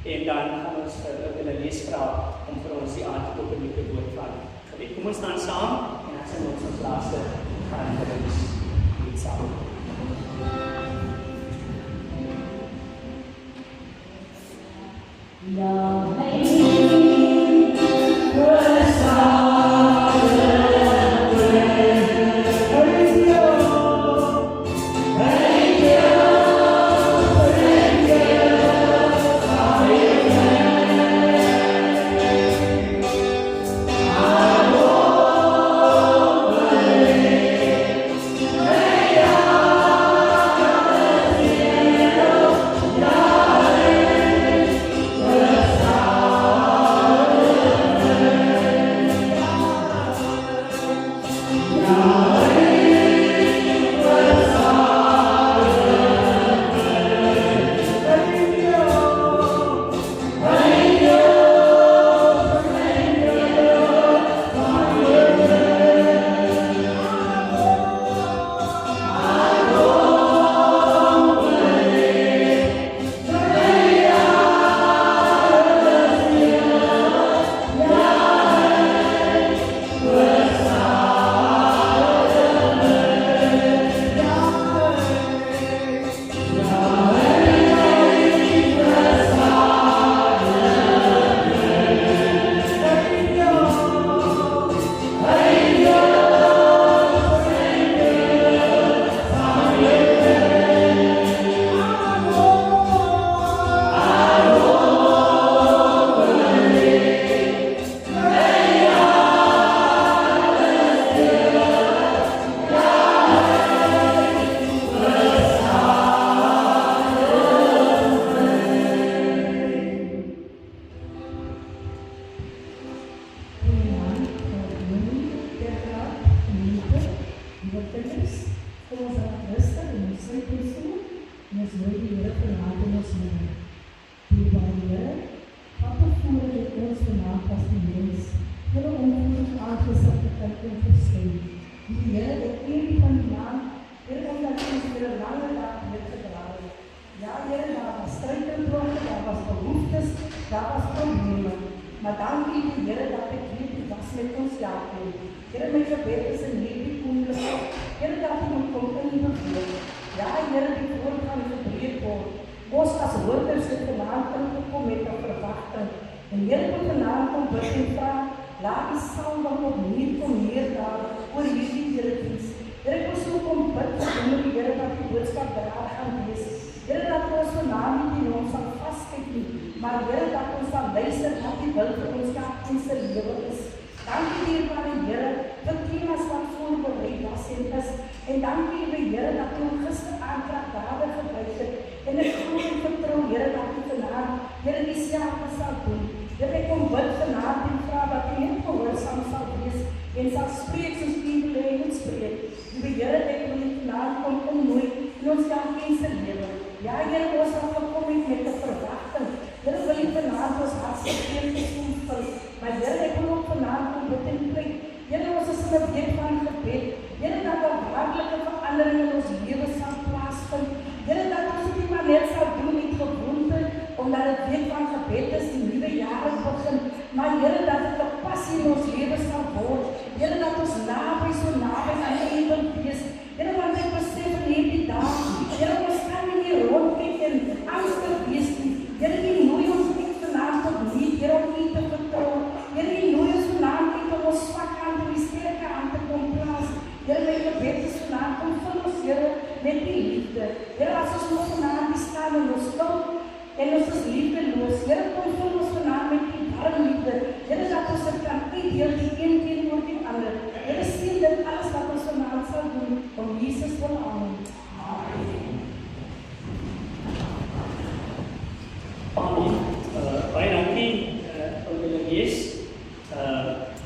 en dan gaan ons hulle lees vra om vir ons die aangekoppelde woord van gebed. Kom ons staan saam en dan sing ons laaste gaan vir ons iets saam.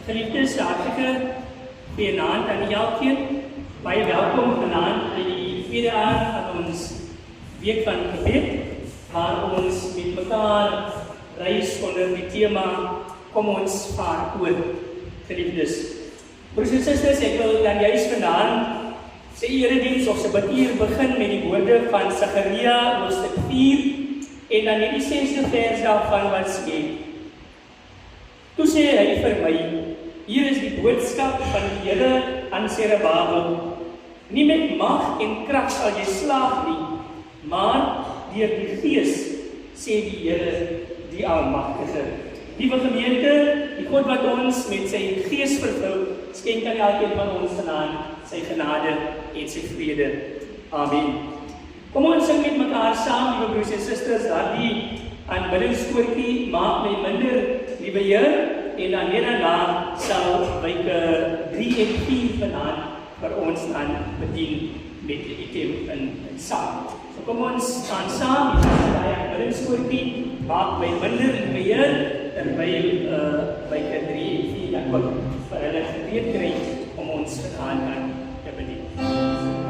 Geliefdes, hartelijke goeienaand aan elkeen. Baie welkom vanaand by die tweede aand van ons week van gebed, waar ons met mekaar reis onder die tema Kom ons vaar oor. Geliefdes, broers en susters, ek wil dan juist vanaand sy erediens of sy bidtuur begin met die woorde van Sagaria hoofstuk 4 En dan die 6de vers daarvan wat sê, toe sê hy vir my, hier is die boodskap van die Here aan Serubabel, nie met mag en krag sal jy slaag nie, maar deur die Gees, sê die Here, die Almagtige. Liewe gemeente, die God wat ons met sy Gees vervul, skenk aan elkeen van ons vanaand sy genade en sy vrede. Amen. Kom ons sing met mekaar saam, liewe broers en susters, daardie aanbiddingskoortjie, maak my minder, liewe Heer, en dan net daarna sal wyke 3 en 4 vanaand vir ons dan bedien met die item in saam. So kom ons staan saam, die aanbiddingskoortjie, maak my minder, liewe Heer, terwyl wyke 3 en 4 dan ook vir hulle gereed kry om ons vanaand te bedien.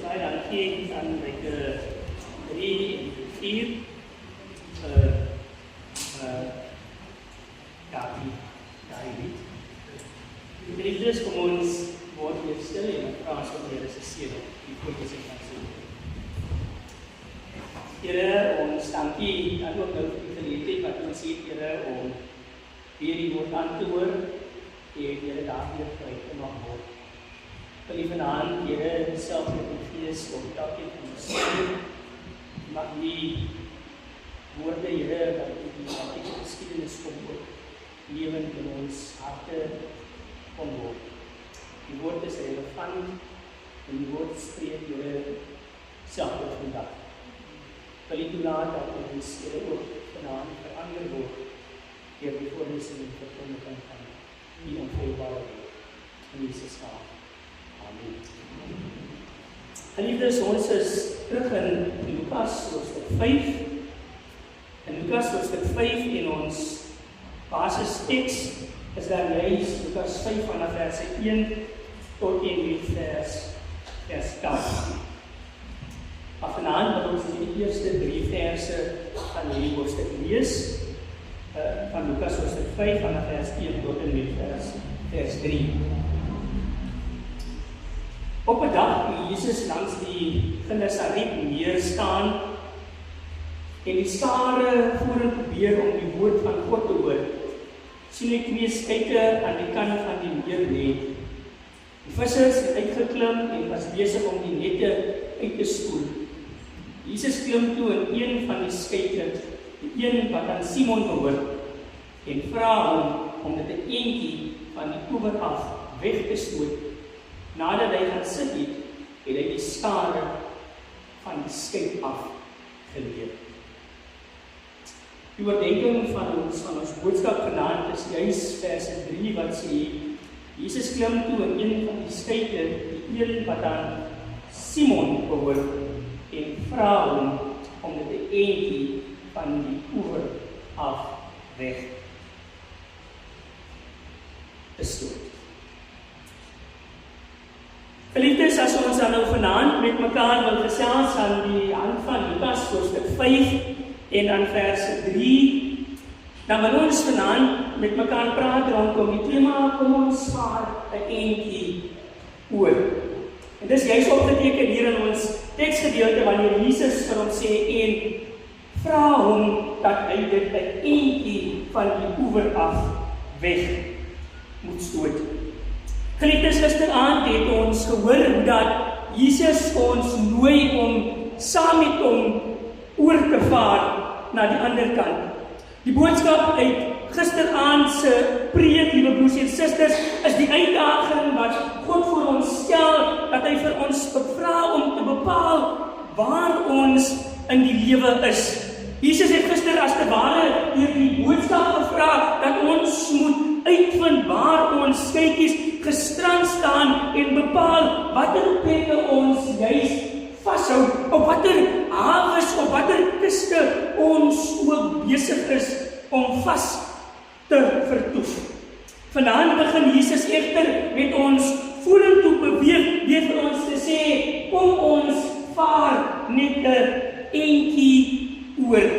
baie dankie aan like 3 en 4 daai lied. Die geliefdes, kom ons word weer stil en vra ons om Here se seën die fokus in ons lewe. Here, ons dankie en ook nou vir die geleentheid wat ons het, Here, om weer die woord aan te hoor en Here daardeur vry te mag word. Wil U vanaand, Here, self met die Gees op elkeen van ons seën. Mag die woorde, Here, wat U die antieke geskiedenis kom word, lewend in ons harte kom word. Die woord is relevant en die woord spreek, Here, self op vandag. Wil U toelaat dat ons, Here, ook vanaand verander word deur die voorlesing en verkondiging van die onfeilbare woord. In Jesus naam. Amen. Geliefdes, ons is terug in Lukas hoofstuk 5. In Lukas hoofstuk 5 en ons basisteks is dan juis Lukas 5 vanaf vers 1 tot en met vers 10. Maar vanaand wil ons die eerste 3 verse van hierdie hoofstuk lees, van Lukas hoofstuk 5 vanaf vers 1 tot en met vers 3. Op 'n dag toe Jesus langs die Genesaret meer staan en die skare vorentoe probeer om die woord van God te hoor, sien hy 2 skyke aan die kant van die meer lê. Die vissers het uitgeklim en was besig om die nette uit te spoel. Jesus klim toe in een van die skyke, die een wat aan Simon behoort, en vra hom om dit 'n eentjie van die oewer af weg te stoot. Nadat hy gaan sit het, het hy die skare van die skyk af geleer. Die oordenking van ons boodskap vanaand is juis vers 3 wat sê, Jesus klim toe in een van die skyke, die een wat aan Simon behoort, en vra hom om dit 'n eentjie van die oewer af weg te stoot. Geliefdes, as ons dan nou vanaand met mekaar wil gesels aan die hand van Lukas hoofstuk 5 en dan vers 3, dan wil ons vanaand met mekaar praat rondom die tema, kom ons vaar 'n eentjie oor. En dis juist opgeteken hier in ons teksgedeelte wanneer Jesus vir ons sê en vra hom dat hy dit 'n eentjie van die oewer af weg moet stoot. Geliefdes, gisteraand het ons gehoor dat Jesus ons nooi om saam met hom oor te vaar na die ander kant. Die boodskap uit gisteraand se preek, liewe broers en susters, is die uitdaging wat God vir ons stel, dat hy vir ons vra om te bepaal waar ons in die lewe is. Jesus het gister as te ware deur die boodskap gevra dat ons moet uitvind waar ons skytjies gestrand staan en bepaal watter plekke ons juis vashou, op watter hawes, op watter kuste ons ook besig is om vas te vertoef. Vanaand begin Jesus egter met ons vorentoe beweeg deur vir ons te sê, kom ons vaar net 'n eentjie oor.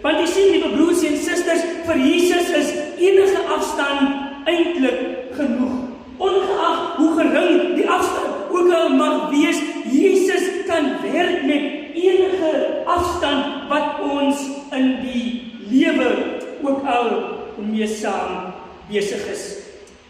Want jy sien, liewe broers en susters, vir Jesus is enige afstand eintlik genoeg. Ongeag hoe gering die afstand ook al mag wees, Jesus kan werk met enige afstand wat ons in die lewe ook al mee saam besig is.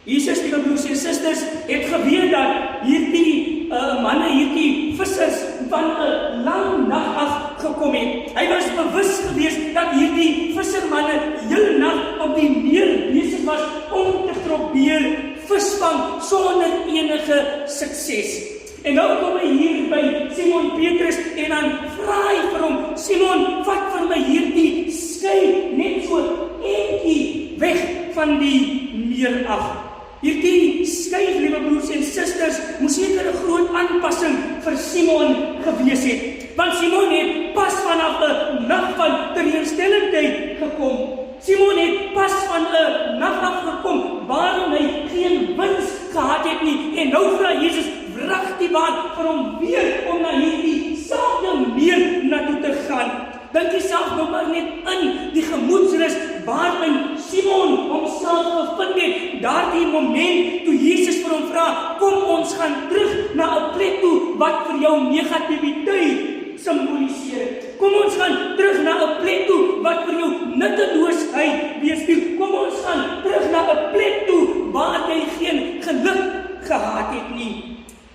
Jesus, liewe broers en susters, het geweet dat hierdie manne, hierdie vissers van 'n lang nag af gekom het. Hy was bewus geweest dat hierdie vissermanne heel nag op die meer besig was om te probeer visvang sonder enige sukses. En nou kom hy hier by Simon Petrus en dan vra hy vir hom, Simon, vat vir my hierdie skei net so eentjie weg van die meer af. Hierdie skei, liewe broers en susters, moes seker 'n groot aanpassing vir Simon gewees het. Want Simon het pas vanaf 'n nag van teleurstellendheid gekom. Simon het pas van 'n nag af gekom waarom hy geen wins gehad het nie. En nou vra Jesus wragtig waar vir hom weer om na hierdie selfde meer na toe te gaan. Dink jouself nou maar net in die gemoedsrus waarin Simon homself gevind het, daardie moment toe Jesus vir hom vra, kom ons gaan terug na 'n plek toe wat vir jou negativiteit simboliseer. Kom ons gaan terug na 'n plek toe wat vir jou nutteloosheid weerspieël. Kom ons gaan terug na 'n plek toe waar jy geen geluk gehad het nie.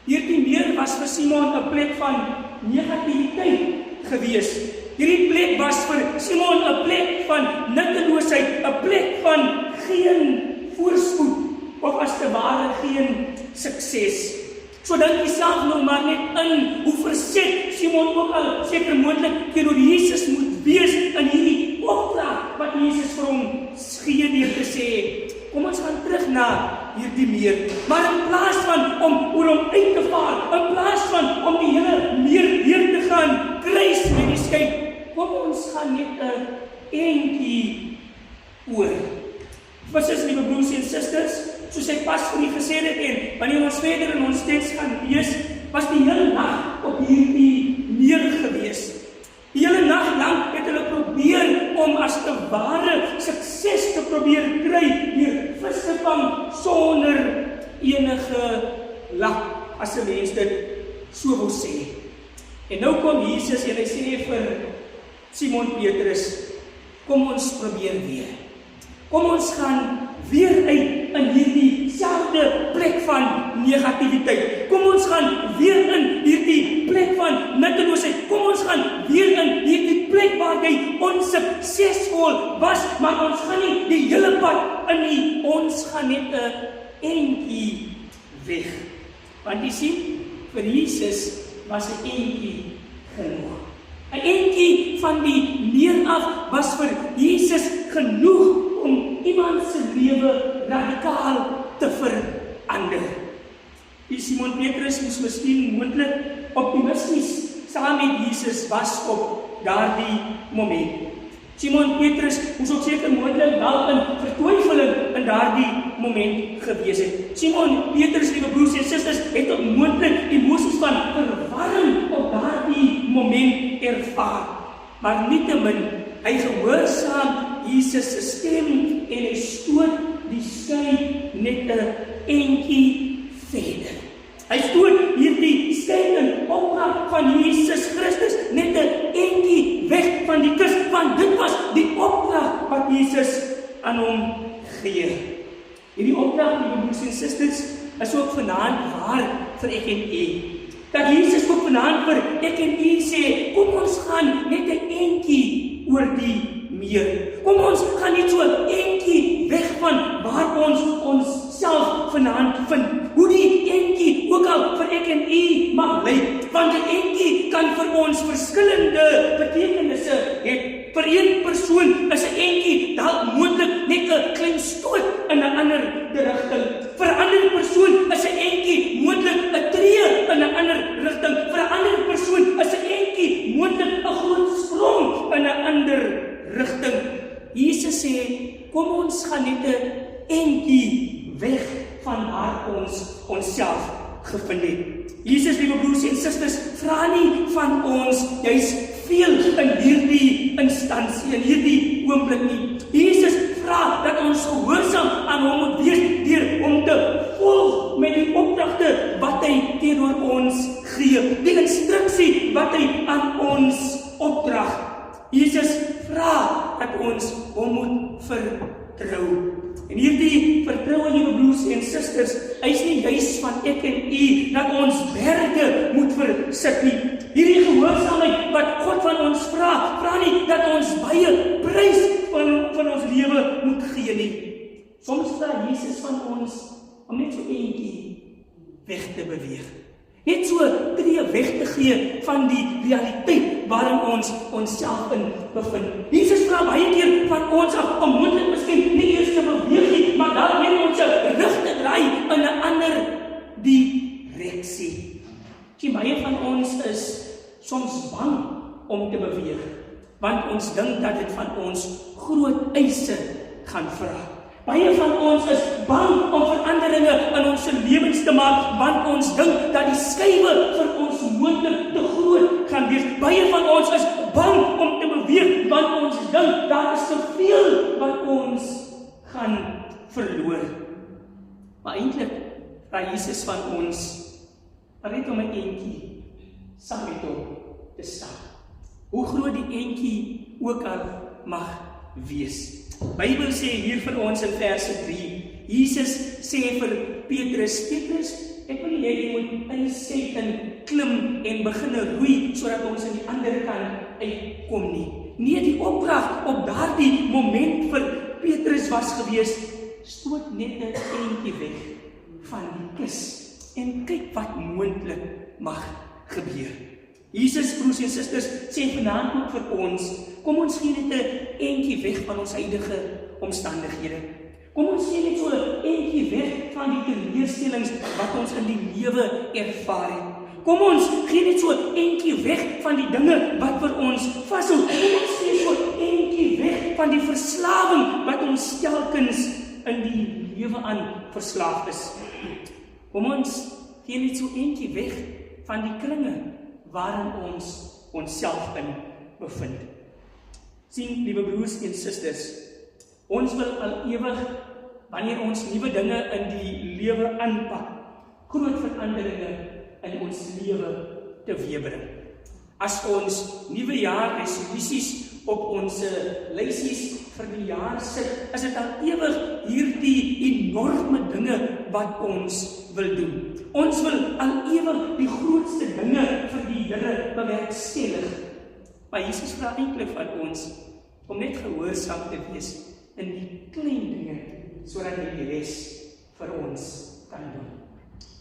Hierdie meer was vir Simon 'n plek van negativiteit gewees. Hierdie plek was vir Simon 'n plek van nutteloosheid, 'n plek van geen voorspoed of as te ware geen sukses. So dink jouself nou maar net in hoe verset Simon ook al seker moontlik teenoor Jesus moet wees in hierdie opdrag wat Jesus vir hom gee deur te sê, kom ons gaan terug na hierdie meer. Maar in plaas van om oor hom uit te vaar, in plaas van om die hele meer deur te gaan kruis met die skei, kom ons gaan net 'n eentjie oor. Versus, liewe broers en susters, soos ek pas vir u gesê het en wanneer ons verder in ons teks gaan lees, was die hele nag op hierdie meer gewees. Die hele nag lank het hulle probeer om as te ware sukses te probeer kry deur vis te vang sonder enige lak, as 'n mens dit so wil sê. En nou kom Jesus en hy sê vir Simon Petrus, kom ons probeer weer. Kom ons gaan weer uit in hierdie selfde plek van negativiteit. Kom ons gaan weer in hierdie plek van nutteloosheid. Kom ons gaan weer in hierdie plek waar jy onsuksesvol was, maar ons gaan nie die hele pad in nie. Ons gaan net 'n eentjie weg. Want jy sien, vir Jesus was 'n eentjie genoeg. 'n Eentjie van die meer af was vir Jesus genoeg om iemand se lewe radikaal te verander. Die Simon Petrus moes miskien moontlik optimisties saam met Jesus was op daardie moment. Simon Petrus moes ook seker moontlik wel in vertwyfeling in daardie moment gewees het. Simon Petrus, liewe broers en susters, het ook moontlik emosies van verwarring op daardie moment ervaar. Maar nietemin, hy gehoorsaam Jesus se stem en hy stoot die skei net 'n eentjie verder. Hy stoot hierdie skei in opdrag van Jesus Christus net 'n eentjie weg van die kus, want dit was die opdrag wat Jesus aan hom gee. Hierdie opdrag, liewe broers en susters, is ook vanaand waar vir ek en u. Dat Jesus ook vanaand vir ek en u sê, kom ons gaan net 'n eentjie oor die meer. Kom ons gaan net so 'n eentjie weg van waar ons onsself vanaand vind. Hoe die eentjie ook al vir ek en u mag lyk, want 'n eentjie kan vir ons verskillende betekenisse hê. Vir een persoon is 'n eentjie dalk moontlik net 'n klein stoot in 'n ander rigting. Vir 'n ander persoon is 'n eentjie moontlik 'n tree in 'n ander rigting. Vir 'n ander persoon is 'n eentjie moontlik 'n groot sprong in 'n ander rigting. Jesus sê, kom ons gaan net 'n eentjie weg van waar ons onsself gevind het. Jesus, liewe broers en susters, vra nie van ons juis veel in hierdie instansie, in hierdie oomblik nie. Jesus vra dat ons gehoorsaam aan hom moet wees deur om te volg met die opdragte wat hy teenoor ons gee, die instruksie wat hy aan ons opdrag. Jesus vra dat ons hom moet vertrou. En hierdie vertroue, liewe broers en susters, is nie juis van ek en u dat ons berge moet versit nie. Hierdie gehoorsaamheid wat God van ons vra nie dat ons baie prys van ons lewe moet gee nie. Soms vra Jesus van ons om net so eentjie weg te beweeg. Net so tree weg te gee van die realiteit waarin ons onsself in bevind. Jesus vra baie keer van ons af om moontlik miskien nie eers te beweeg nie, maar dan net ons rug te draai in 'n ander direksie. Die baie van ons is soms bang om te beweeg, want ons dink dat dit van ons groot eise gaan vra. Baie van ons is bang om veranderinge in ons lewens te maak, want ons dink dat die skuwe vir ons moontlik te groot gaan wees. Baie van ons is bang om te beweeg, want ons dink daar is te veel wat ons gaan verloor. Maar eintlik vra Jesus van ons, net om 'n entjie saam met hom te staan. Hoe groot die entjie ook al mag wees. Bybel sê hier vir ons in verse 3, Jesus sê vir Petrus, ek wil nie hê jy moet in die Satan klim en begin roei, sodat ons aan die ander kant uitkom nie. Nee, die opdrag op daardie moment vir Petrus was gewees, stoot net 'n entjie weg van die kus en kyk wat moontlik mag gebeur. Jesus, broers en susters, sê vanaand ook vir ons, kom ons gee net 'n entjie weg van ons huidige omstandighede. Kom ons gee net so 'n entjie weg van die teleurstellings wat ons in die lewe ervaar het. Kom ons gee net so 'n entjie weg van die dinge wat vir ons vashou. Kom ons gee so 'n entjie weg van die verslawing wat ons telkens in die lewe aan verslaaf is. Kom ons gee net so 'n entjie weg van die kringe waarin ons onsself in bevind. Sien, liewe broers en susters, ons wil al ewig, wanneer ons nuwe dinge in die lewe aanpak, groot veranderinge in ons lewe teweegbring. As ons nuwe jaar resolusies op ons lysies vir die jaar sit, is dit al ewig hierdie enorme dinge wat ons wil doen. Ons wil al ewig die grootste dinge vir die Here bewerkstellig. Maar Jesus vra eintlik van ons om net gehoorsaam te wees in die klein dinge, sodat hy die res vir ons kan doen.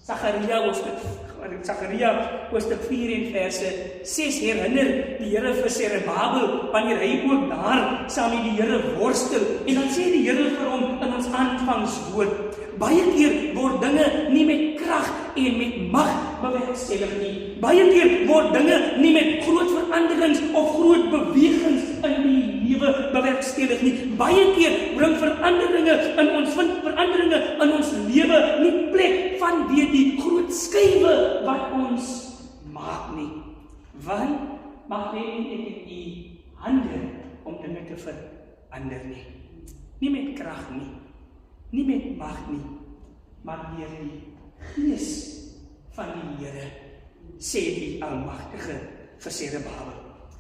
Sagaria hoofstuk 4 en verse 6 herinner die Here vir Serubabel wanneer hy ook daar saam met die Here worstel, en dan sê die Here vir hom in ons aanvangswoord, baie keer word dinge nie met krag en met mag bewerkstellig nie. Baie keer word dinge nie met groot veranderings of groot bewegings in die lewe bewerkstellig nie. Baie keer bring veranderinge in ons lewe nie plek vanweë die groot skuwe wat ons maak nie. Want mag net in die hande om dinge te verander nie. Nie met krag nie. Nie met mag nie, maar deur die Gees van die Here, sê die Almagtige vir Serubabel.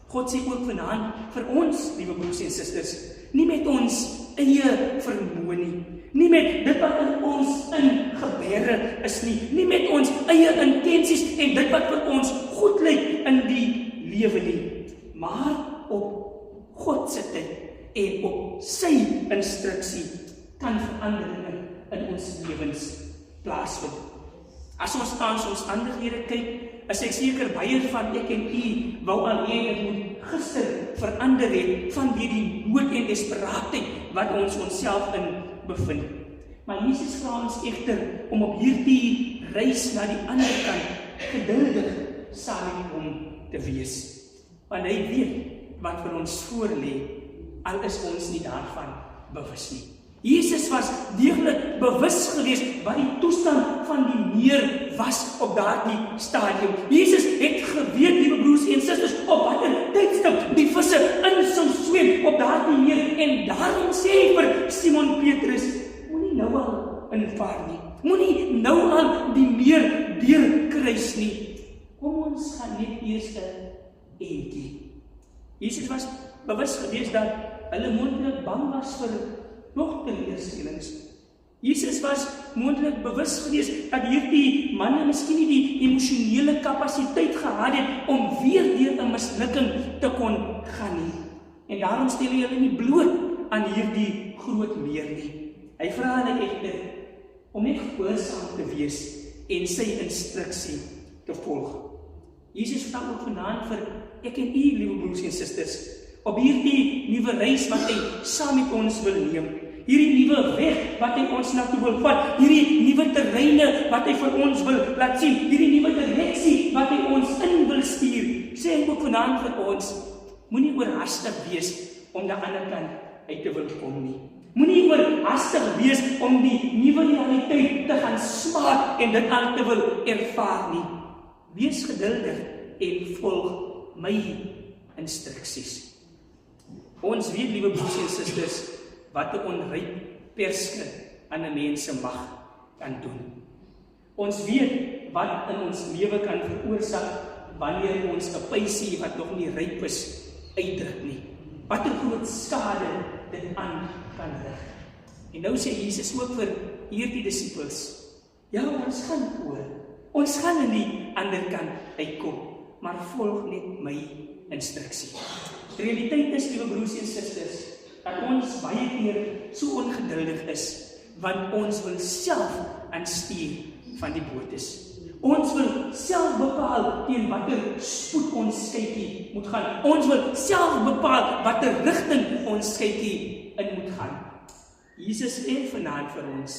God sê ook vanaand vir ons, liewe broers en susters, nie met ons eie vermoë nie, nie met dit wat in ons ingeberre is nie met ons eie intensies en dit wat vir ons goed lyk in die lewe nie, maar op God se tyd en op sy instruksie kan veranderinge in ons lewens plaasvind. As ons na ons omstandighede kyk, is ek seker baie van ek en u wou al hê dit moet gister verander het vanweë die nood en desperaatheid wat ons onsself in bevind. Maar Jesus vra ons egter om op hierdie reis na die ander kant geduldig saam met hom te wees. Want hy weet wat vir ons voorlê, al is ons nie daarvan bewus nie. Jesus was deeglik bewus geweest wat die toestand van die meer was op daardie stadium. Jesus het geweet, liewe broers en susters, op watter tydstip die visse in sou swem op daardie meer, en daarom sê hy vir Simon Petrus, moenie nou al invaar nie, moenie nou al die meer deurkruis nie. Kom ons gaan net eers 'n entjie. Jesus was bewus geweest dat hulle moontlik bang was vir nog teleurstellings. Jesus was moontlik bewus geweest dat hierdie manne miskien nie die emosionele kapasiteit gehad het om weer deur 'n mislukking te kon gaan nie. En daarom stel hy hulle nie bloot aan hierdie groot meer nie. Hy vra hulle egter om net gehoorsaam te wees en sy instruksie te volg. Jesus vra ook vanaand vir ek en u, liewe broers en susters, op hierdie nuwe reis wat hy saam met ons wil neem, hierdie nuwe weg wat hy ons na toe wil vat, hierdie nuwe terreine wat hy vir ons wil laat sien, hierdie nuwe direksie wat hy ons in wil stuur, sê hy ook vanaand vir ons, moenie oorhaastig wees om die ander kant uit te wil kom nie. Moenie oorhaastig wees om die nuwe realiteit te gaan smaak en dit aan te wil ervaar nie. Wees geduldig en volg my instruksies. Ons weet, liewe broers en susters, wat 'n onryp perske aan 'n mens se mag kan doen. Ons weet wat in ons lewe kan veroorsaak wanneer ons 'n pysie wat nog nie ryp is uitdruk nie. Wat 'n groot skade dit aan kan rig. En nou sê Jesus ook vir hierdie disippels, ja, ons gaan oor. Ons gaan in die ander kant uitkom, maar volg net my instruksie. Die realiteit is, liewe broers en susters, dat ons baie keer so ongeduldig is, want ons wil self aan stuur van die boot is. Ons wil self bepaal teen watter spoed ons skytjie moet gaan. Ons wil self bepaal watter rigting ons skytjie in moet gaan. Jesus sê vanaand vir ons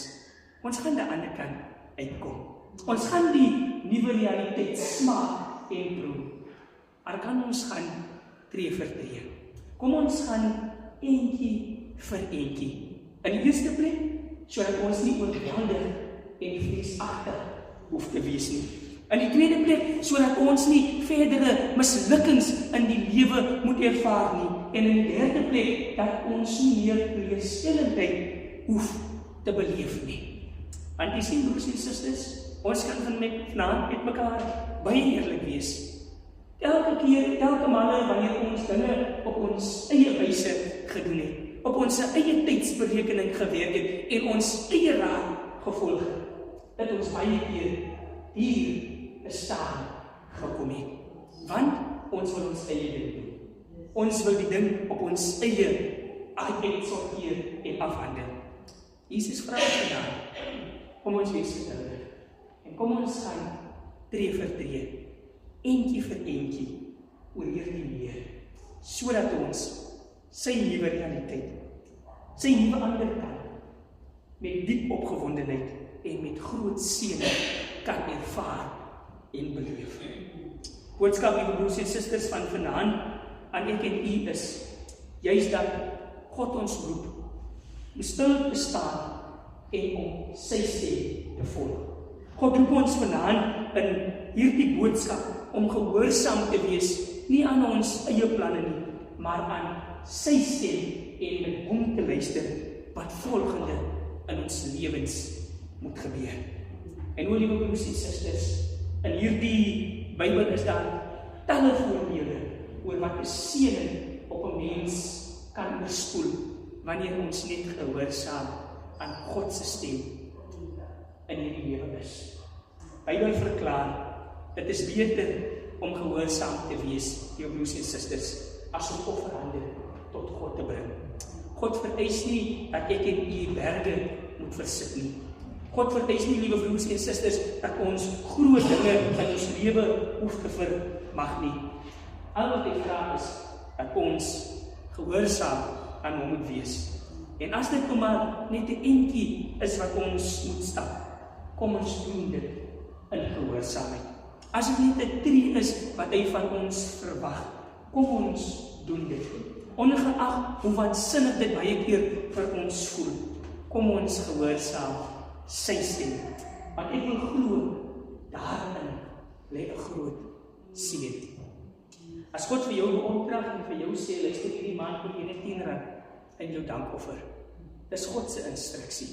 gaan aan die ander kant uitkom. Ons gaan die nuwe realiteit smaak en proe. Maar kan ons gaan tree vir tree. Kom ons gaan eentjie vir eentjie. In die eerste plek, sodat ons nie oorweldig en vreesagtig hoef te wees nie. In die tweede plek, sodat ons nie verdere mislukkings in die lewe moet ervaar nie. En in die derde plek, dat ons nie meer teleurstellendheid hoef te beleef nie. Want jy sien, broers en susters, ons kan vanaand met mekaar baie eerlik wees. Elke keer, elke male wanneer ons dinge op ons eie wyse gedoen het, op ons eie tydsberekening gewerk het en ons eie raad gevolg het, dat ons baie keer hier staan gekom het. Want ons wil ons eie ding doen. Ons wil die ding op ons eie uitsorteer en afhandel. Jesus vra vandag, kom ons wees geduldig en kom ons gaan tree vir tree, eentjie vir eentjie, oor hierdie meer, sodat ons sy nuwe realiteit, sy nuwe ander kant, met diep opgewondenheid en met groot seën kan ervaar en beleef. Boodskap, liewe broers en susters, van vanaand aan ek en u is, juist dat God ons roep, om stil te staan en om sy stem te volg. God roep ons vanaand in hierdie boodskap om gehoorsaam te wees, nie aan ons eie planne nie, maar aan sy stem en met hom te luister wat volgende in ons lewens moet gebeur. En o, liewe broers en susters, in hierdie Bybel is daar talle voorbeelde oor wat 'n seëning op 'n mens kan oorspoel wanneer ons net gehoorsaam aan God se stem in hierdie lewe is. Bybel verklaar, dit is beter om gehoorsaam te wees, jou broers en susters, as om offerhande tot God te bring. God vereis nie dat ek en u berge moet versit nie. God vereis nie, liewe broers en susters, dat ons groot dinge in ons lewe hoef te vermag nie. Al wat hy vra is, dat ons gehoorsaam aan hom moet wees. En as dit nou maar net 'n entjie is wat ons moet stap, kom ons doen dit in gehoorsaamheid. As dit net 'n tree is wat hy van ons verwag, kom ons doen dit. Ongeag hoe waansinnig dit baie keer vir ons voel, kom ons gehoorsaam sy stem. Want ek wil glo, daarin lê 'n groot seën. As God vir jou opdrag en vir jou sê, luister hierdie maand moet jy net R10 in jou dankoffer. Dis God se instruksie.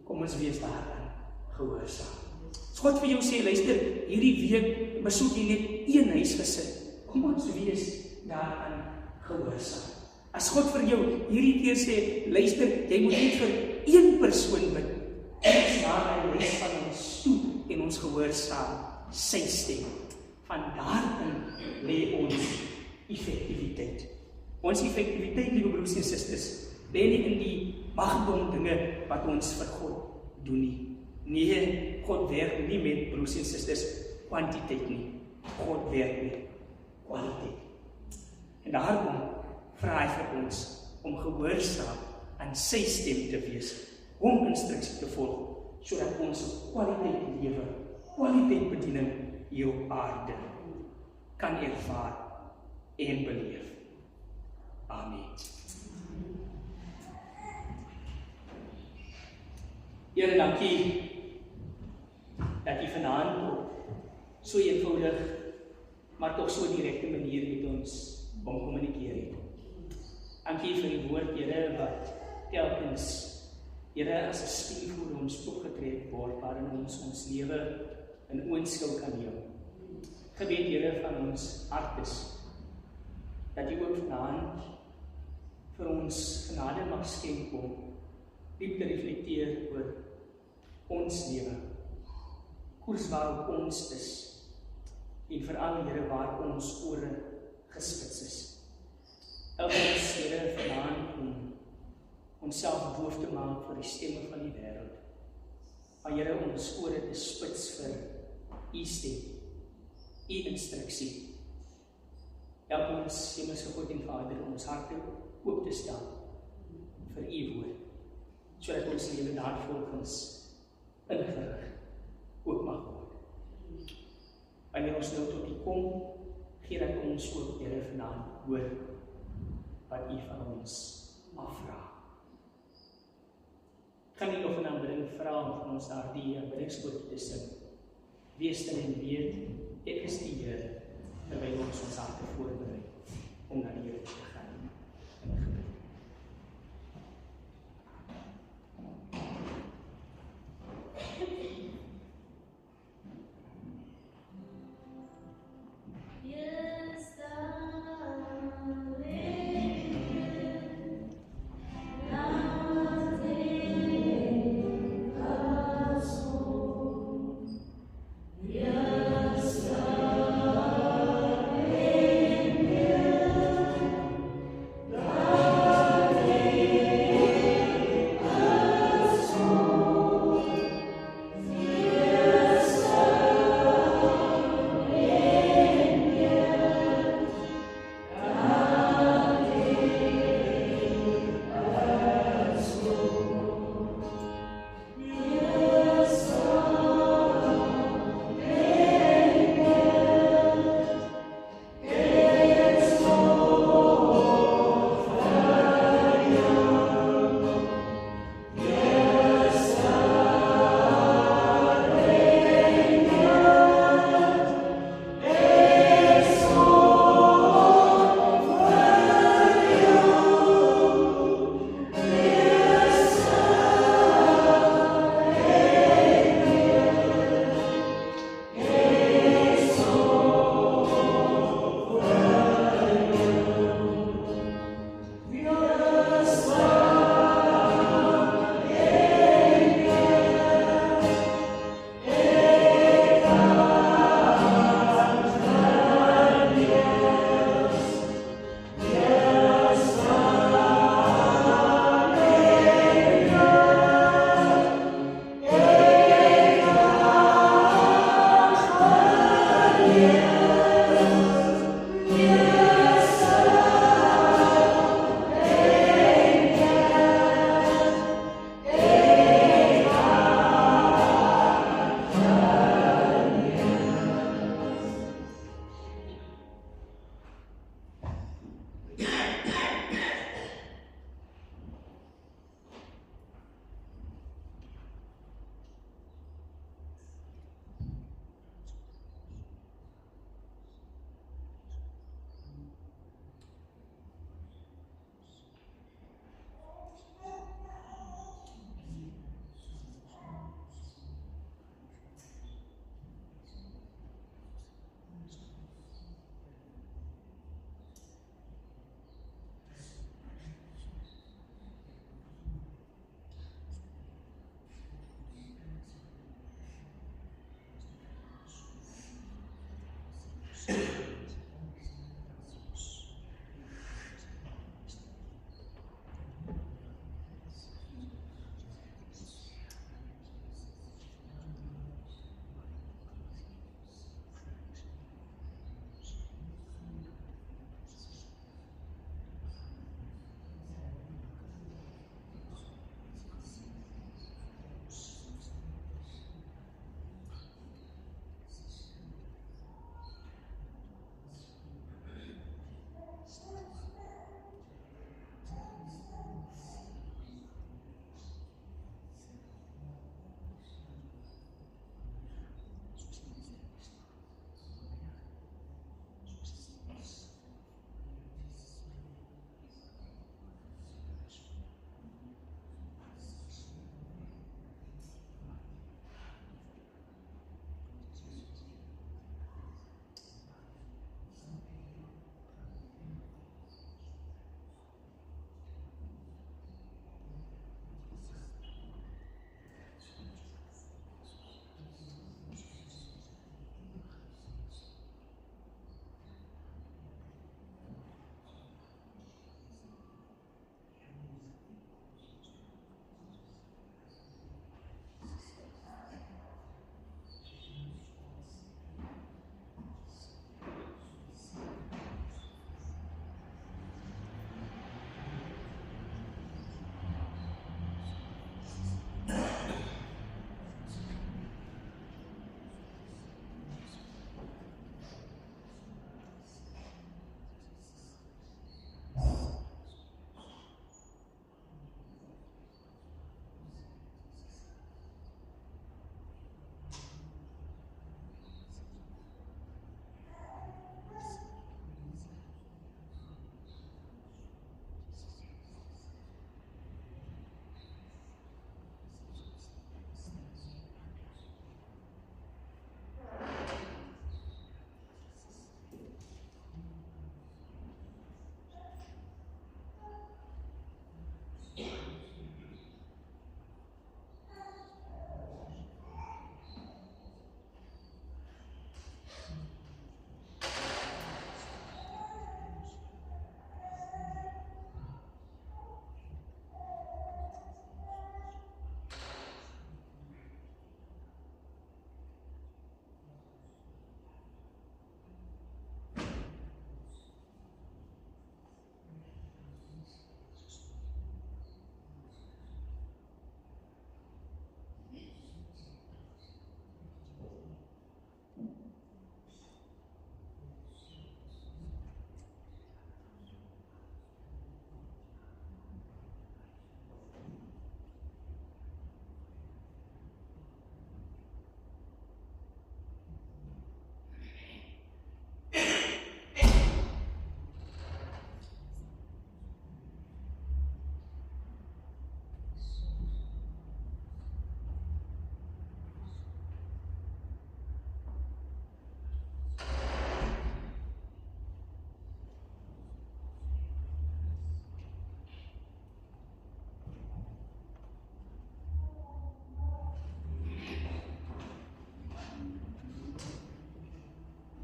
Kom ons wees daaraan gehoorsaam. As God vir jou sê, luister, hierdie week besoek jy net een huisgesin. Kom ons wees daaraan gehoorsaam. As God vir jou hierdie keer sê, luister, jy moet net vir een persoon bid. Ons daar hy res van ons toe en ons gehoorsaam sy stem. Van daarin lê ons effektiwiteit. Ons effektiwiteit, liewe broers en susters, lê nie in die magdom dinge wat ons vir God doen nie. Nee, God werk nie met, broers en susters, kwantiteit nie. God werk met kwaliteit. En daarom vra hy vir ons om gehoorsaam aan sy stem te wees, hom instruksie te volg, sodat ons kwaliteit lewe, kwaliteit bediening hier op aarde kan ervaar en beleef. Amen. Here, dankie dat U vanaand op so eenvoudig, maar tog so direkte manier met ons kommunikeer het. Dankie vir die woord, Here, wat telkens, Here, as 'n spieël voor ons opgetrek word, waarin ons lewe in oënskou kan neem. Gebed, Here, van ons hart is, dat U ook vanaand vir ons genade mag skenk om diep te reflekteer oor ons lewe, koers waarop ons is, en veral, Here, waar ons ore gespits is. Help ons, Here, vanaand om onsself doof te maak vir die stemme van die wêreld. Maar, Here, ons ore te spits vir U stem, U instruksie. Help ons, Hemelse God en Vader, om ons harte oop te staan vir U woord, sodat ons lewe daarvolgens ingerig ook mag word. Wanneer ons nou tot U kom, gee dat ons ook, Here, vanaand hoor wat U van ons afvra. Kan U nog 'n aanbidding vra om van ons daardie aanbiddingswoord te sing? Wees stil en weet, ek is die Here, terwyl ons harte voorberei om na die Here te gaan in gebed.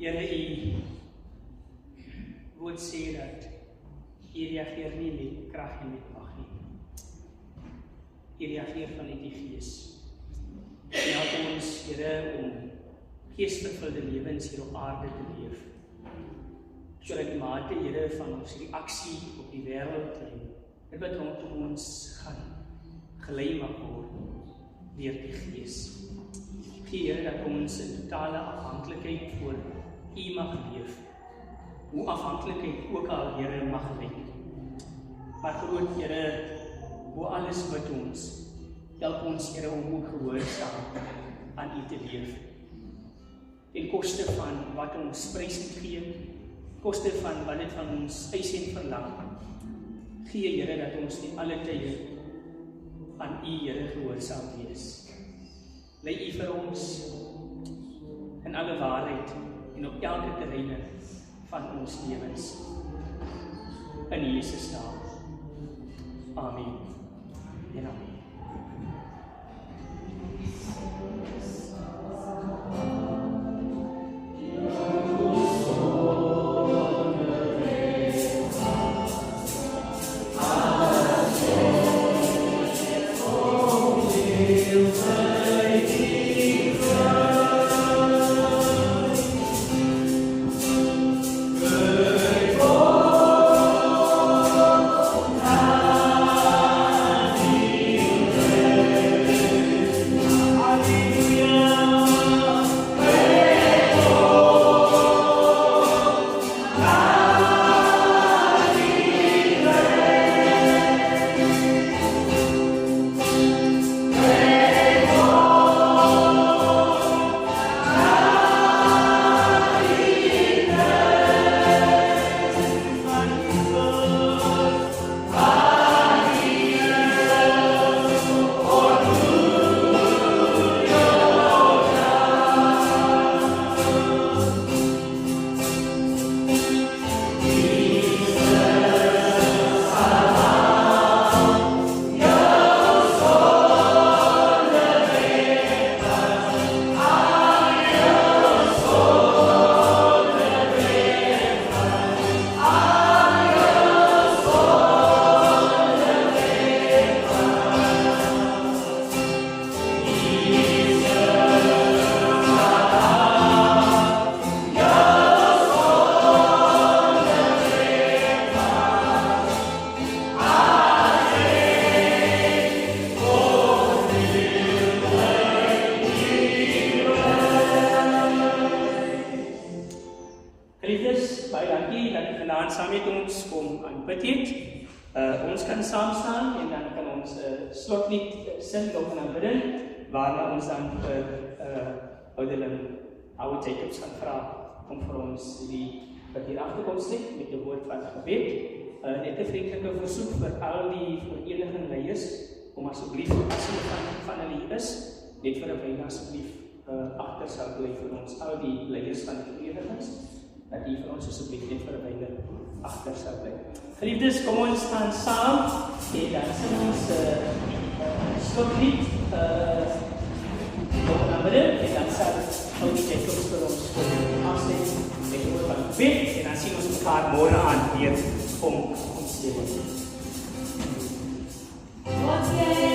Here, U woord sê dat U reageer nie met krag en met mag nie. U reageer vanuit die Gees. Help ons, Here, om geesvervulde lewens hier op aarde te leef. Sodat die mate, Here, van ons reaksie op die wêreld en dit wat rondom ons gaan gelei mag word deur die Gees. Gee, Here, dat ons in totale afhanklikheid voor U mag leef. Hoe afhanklikheid ook al, Here, mag lyk. Maar groot, Here, hoe alles met ons, help ons, Here, om ook gehoorsaam aan U te leef. Ten koste van wat ons prys moet gee, koste van wat dit van ons eis en verlang. Gee, Here, dat ons nie alle tye aan U, Here, gehoorsaam wees. Lei U vir ons in alle waarheid en op elke terreine van ons lewens. In Jesus naam. Amen. En amen. Saam met ons kom aanbid het. Ons kan saam staan en dan kan ons slotlied sing op 'n aanbidding waarna ons dan ouderling Oude Jacobs gaan vra om vir ons die wat hier agterkom sê met 'n woord van gebed. Net 'n vriendelike versoek vir al die vereniging leiers om asseblief as hulle van hulle hier is, net vir 'n wyl asseblief agter sal bly vir ons al die leiers van die verenigings. Dat die vir ons asseblief net vir 'n wyl agter sal bly. Geliefdes, kom ons staan saam en dan sing ons slotlied op 'n aanbidding en dan sal Oude Jacobs vir ons afsluit met 'n woord van gebed en dan sien ons mekaar môre aan weer om ons te doen. Okay.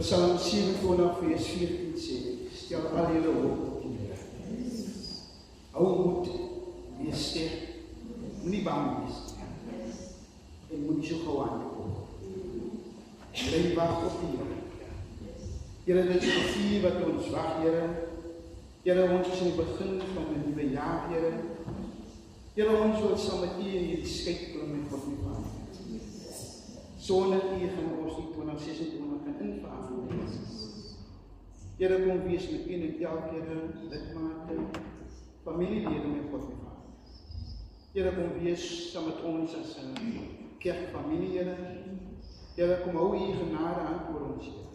Psalm 27 vers 14 sê, stel al julle hoop op die Here. Hou moed, wees sterk, moenie bang wees en moenie so gou aankom. Bly wag op die Here. Here, dit is 'n vuur wat ons wag, Here. Here, ons is in die begin van 'n nuwe jaar, Here. Here, ons wil saam met U in hierdie skyk klim met God die Vader. Sonder U gaan ons die 2026 kan invul. Here, kom wees met U en elke lidmate, familielede met God die Vader. Here, kom wees saam met ons as 'n kerkfamilie, Here. Here, kom hou U genade aan oor ons, Here.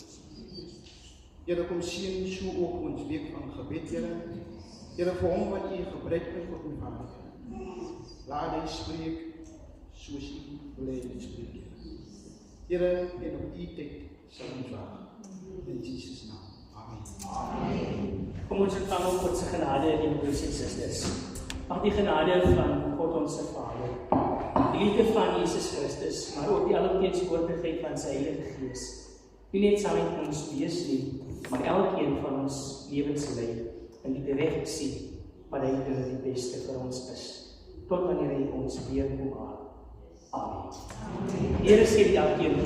Here, kom seën so ook ons week van gebed, Here. Here, vir hom wat U gebruik het, God die Vader. Laat hy spreek soos U wil hê hy spreek. Here, en op U tyd sal ons wag. In Jesus naam. Amen. Kom ons ontvang op God se genade, die broers en susters. Mag die genade van God ons Vader, die liefde van Jesus Christus, maar ook die alomteenwoordigheid van sy Heilige Gees, nie net saam met ons wees nie, maar elkeen van ons lewens lei en die weg sien wat hy die beste vir ons is, tot wanneer hy ons weer kom haal. Amen. Here sê elkeen,